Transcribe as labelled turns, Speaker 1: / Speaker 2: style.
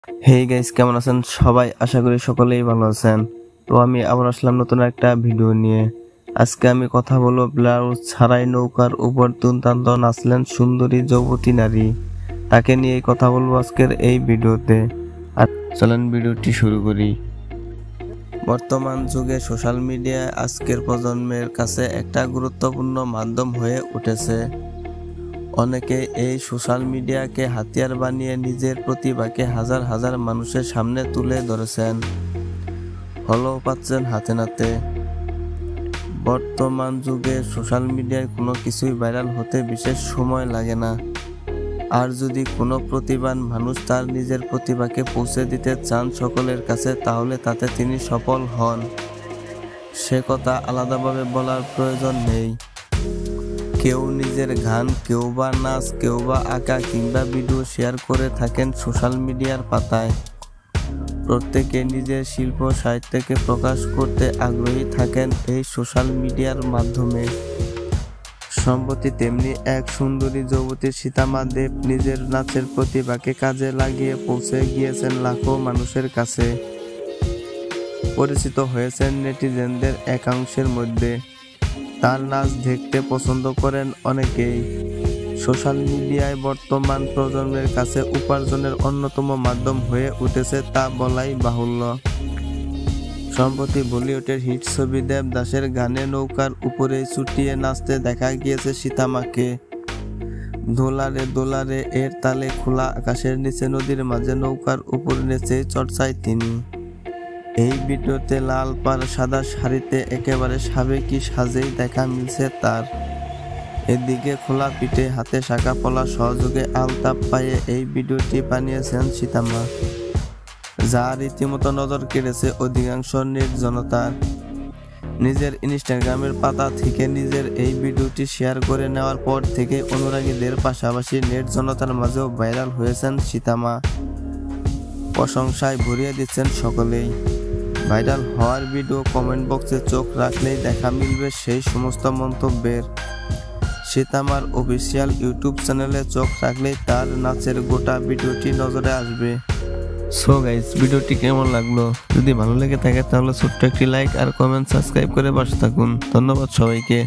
Speaker 1: Hey guys, কেমন আছেন সবাই? আশা করি সকলেই ভালো আছেন। তো আমি আবার আসলাম নতুন একটা ভিডিও নিয়ে। আজকে আমি কথা বলবো ব্লাউজ ছাড়াই নৌকার উপর দুর্দান্ত নাচলেন সুন্দরী যুবতী নারী। তাকে নিয়েই কথা বলবো আজকের এই ভিডিওতে। আর চলেন ভিডিওটি শুরু করি। বর্তমান যুগে সোশ্যাল মিডিয়া আজকের প্রজন্মের কাছে একটা গুরুত্বপূর্ণ মাধ্যম হয়ে উঠেছে। অনেকে এই সোশ্যাল মিডিয়াকে হাতিয়ার বানিয়ে নিজের প্রতিভাকে হাজার হাজার মানুষের সামনে তুলে ধরেছেন, ফলো পাচ্ছেন হাতে নাতে। বর্তমান যুগে সোশ্যাল মিডিয়ায় কোনো কিছুই ভাইরাল হতে বিশেষ সময় লাগে না। আর যদি কোনো প্রতিভাবান মানুষ তার নিজের প্রতিভাকে পৌঁছে দিতে চান সকলের কাছে, তাহলে তাতে তিনি সফল হন। সে কথা আলাদাভাবে বলার প্রয়োজন নেই। কেউ নিজের গান, কেউ বা নাচ, কেউ বা আঁকা কিংবা ভিডিও শেয়ার করে থাকেন সোশ্যাল মিডিয়ার পাতায়। প্রত্যেকে নিজের শিল্প সাহিত্যকে প্রকাশ করতে আগ্রহী থাকেন এই সোশ্যাল মিডিয়ার মাধ্যমে। সম্প্রতি তেমনি এক সুন্দরী যুবতী সীতামা দেব নিজের নাচের প্রতিভাকে কাজে লাগিয়ে পৌঁছে গিয়েছেন লাখো মানুষের কাছে। পরিচিত হয়েছেন নেটিজেনদের একাংশের মধ্যে। তার নাচ দেখতে পছন্দ করেন অনেকেই। সোশ্যাল মিডিয়ায় বর্তমান প্রজন্মের কাছে উপার্জনের অন্যতম মাধ্যম হয়ে উঠেছে তা বলাই বাহুল্য। সম্প্রতি বলিউডের হিট ছবি দেবদাসের গানে নৌকার উপরে চুটিয়ে নাচতে দেখা গিয়েছে সীতামাকে। দোলারে দোলারে এর তালে খোলা আকাশের নিচে নদীর মাঝে নৌকার উপর নেচে চর্চায় তিনি। এই ভিডিওতে লাল পাড় সাদা শাড়িতে একেবারে সাবেকি সাজেই দেখা মিলছে তার। এদিকে খোলা পিঠে হাতে শাঁখা পলা সহযোগে আলতাপ পায়ে এই ভিডিওটি বানিয়েছেন সীতামা, যা রীতিমতো নজর কেড়েছে অধিকাংশ নেট জনতার। নিজের ইনস্টাগ্রামের পাতা থেকে নিজের এই ভিডিওটি শেয়ার করে নেওয়ার পর থেকে অনুরাগীদের পাশাপাশি নেট জনতার মাঝেও ভাইরাল হয়েছেন সীতামা। প্রশংসায় ভরিয়ে দিচ্ছেন সকলেই। ভাইরাল হওয়ার ভিডিও কমেন্ট বক্সে চোখ রাখলেই দেখা মিলবে সেই সমস্ত মন্তব্যের। সীতামার অফিসিয়াল ইউটিউব চ্যানেলে চোখ রাখলেই তার নাচের গোটা ভিডিওটি নজরে আসবে। সো গাইস, ভিডিওটি কেমন লাগলো? যদি ভালো লেগে থাকে তাহলে ছোট্ট একটি লাইক আর কমেন্ট, সাবস্ক্রাইব করে পাশে থাকুন। ধন্যবাদ সবাইকে।